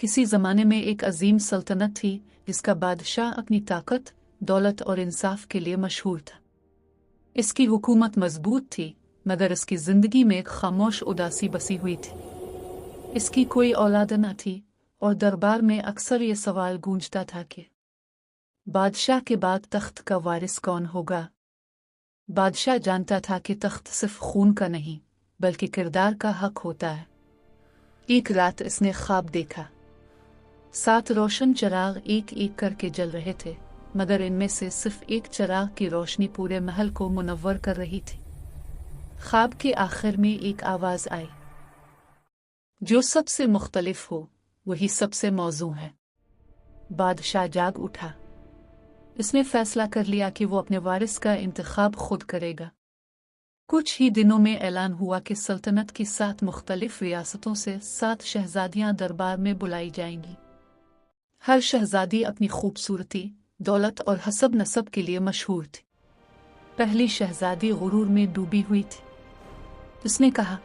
किसी ज़माने में एक अजीम सल्तनत थी जिसका बादशाह अपनी ताकत, दौलत और इंसाफ के लिए मशहूर था। इसकी हुकूमत मजबूत थी, मगर इसकी ज़िंदगी में एक खामोश उदासी बसी हुई थी। इसकी कोई औलाद न थी और दरबार में अक्सर ये सवाल गूंजता था कि बादशाह के बाद तख्त का वारिस कौन होगा। बादशाह जानता था कि तख्त सिर्फ खून का नहीं बल्कि किरदार का हक होता है। एक रात इसने ख्वाब देखा। 7 रोशन चिराग एक एक करके जल रहे थे, मगर इनमें से सिर्फ एक चिराग की रोशनी पूरे महल को मुनव्वर कर रही थी। ख्वाब के आखिर में एक आवाज़ आई, जो सबसे मुख्तलिफ हो वही सबसे मौजू है। बादशाह जाग उठा। इसने फैसला कर लिया कि वो अपने वारिस का इंतखाब खुद करेगा। कुछ ही दिनों में ऐलान हुआ कि सल्तनत की 7 मुख्तलिफ रियासतों से 7 शहजादियां दरबार में बुलाई जाएंगी। हर शहजादी अपनी खूबसूरती, दौलत और हसब नसब के लिए मशहूर थी। पहली शहजादी गुरूर में डूबी हुई थी। उसने कहा,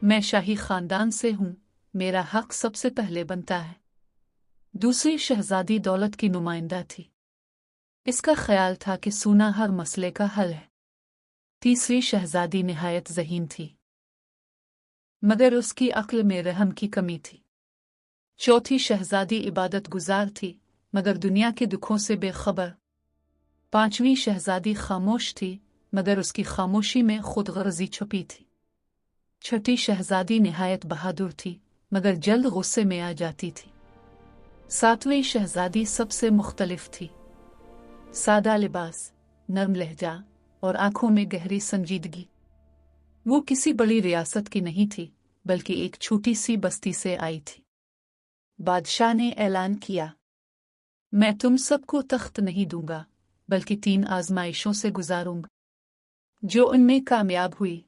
मैं शाही खानदान से हूँ, मेरा हक सबसे पहले बनता है। दूसरी शहजादी दौलत की नुमाइंदा थी। इसका ख्याल था कि सोना हर मसले का हल है। तीसरी शहजादी निहायत ज़हीन थी, मगर उसकी अक्ल में रहम की कमी थी। चौथी शहजादी इबादत गुजार थी, मगर दुनिया के दुखों से बेखबर। पांचवी शहजादी खामोश थी, मगर उसकी खामोशी में खुद गर्जी छुपी थी। छठी शहजादी निहायत बहादुर थी, मगर जल्द गुस्से में आ जाती थी। सातवीं शहजादी सबसे मुख्तलिफ थी। सादा लिबास, नर्म लहजा और आंखों में गहरी संजीदगी। वो किसी बड़ी रियासत की नहीं थी, बल्कि एक छोटी सी बस्ती से आई थी। बादशाह ने ऐलान किया, मैं तुम सबको तख्त नहीं दूंगा, बल्कि 3 आजमाइशों से गुजारूंगा। जो उनमें कामयाब हुई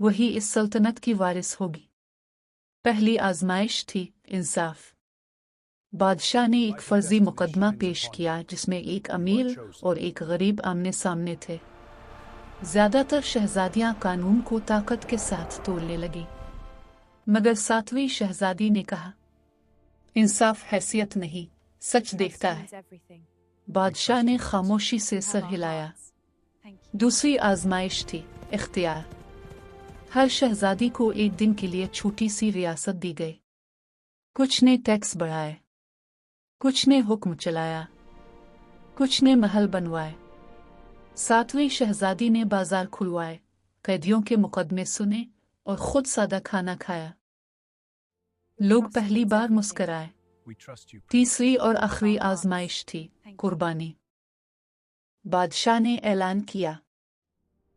वही इस सल्तनत की वारिस होगी। पहली आजमाइश थी इंसाफ। बादशाह ने एक फर्जी मुकदमा पेश किया जिसमें एक अमीर और एक गरीब आमने सामने थे। ज्यादातर शहजादियां कानून को ताकत के साथ तोड़ने लगी, मगर 7वीं शहजादी ने कहा, इंसाफ हैसियत नहीं, सच देखता है। बादशाह ने खामोशी से सर हिलाया। दूसरी आजमाइश थी इख्तियार। हर शहजादी को एक दिन के लिए छोटी सी रियासत दी गई। कुछ ने टैक्स बढ़ाए, कुछ ने हुक्म चलाया, कुछ ने महल बनवाए। 7वीं शहजादी ने बाजार खुलवाए, कैदियों के मुकदमे सुने और खुद सादा खाना खाया। लोग पहली बार मुस्कराए। तीसरी और आखिरी आजमाइश थी कुर्बानी। बादशाह ने ऐलान किया,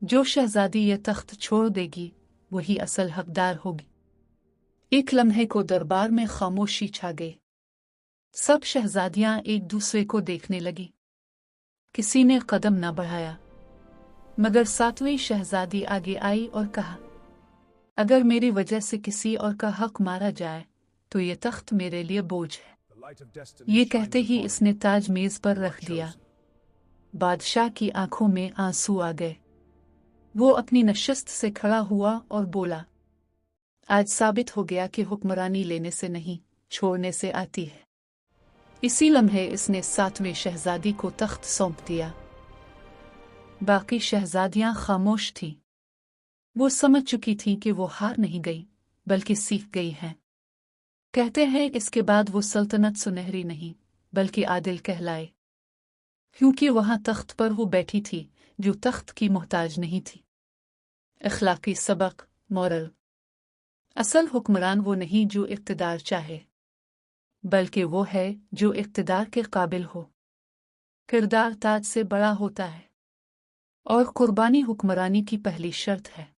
जो शहजादी ये तख्त छोड़ देगी वही असल हकदार होगी। एक लम्हे को दरबार में खामोशी छा गई। सब शहजादियां एक दूसरे को देखने लगी। किसी ने कदम न बढ़ाया, मगर 7वीं शहजादी आगे आई और कहा, अगर मेरी वजह से किसी और का हक मारा जाए तो ये तख्त मेरे लिए बोझ है। ये कहते ही इसने ताज मेज पर रख दिया। बादशाह की आंखों में आंसू आ गए। वो अपनी नशिस्त से खड़ा हुआ और बोला, आज साबित हो गया कि हुक्मरानी लेने से नहीं, छोड़ने से आती है। इसी लम्हे इसने 7वीं शहजादी को तख्त सौंप दिया। बाकी शहजादियां खामोश थीं। वो समझ चुकी थीं कि वो हार नहीं गई, बल्कि सीख गई हैं। कहते हैं इसके बाद वो सल्तनत सुनहरी नहीं, बल्कि आदिल कहलाए, क्योंकि वहां तख्त पर वो बैठी थी जो तख्त की मोहताज नहीं थी। अखलाकी सबक, मॉरल। असल हुक्मरान वो नहीं जो इक़्तिदार चाहे, बल्कि वो है जो इक़्तिदार के काबिल हो। किरदार ताज से बड़ा होता है, और कुर्बानी हुक्मरानी की पहली शर्त है।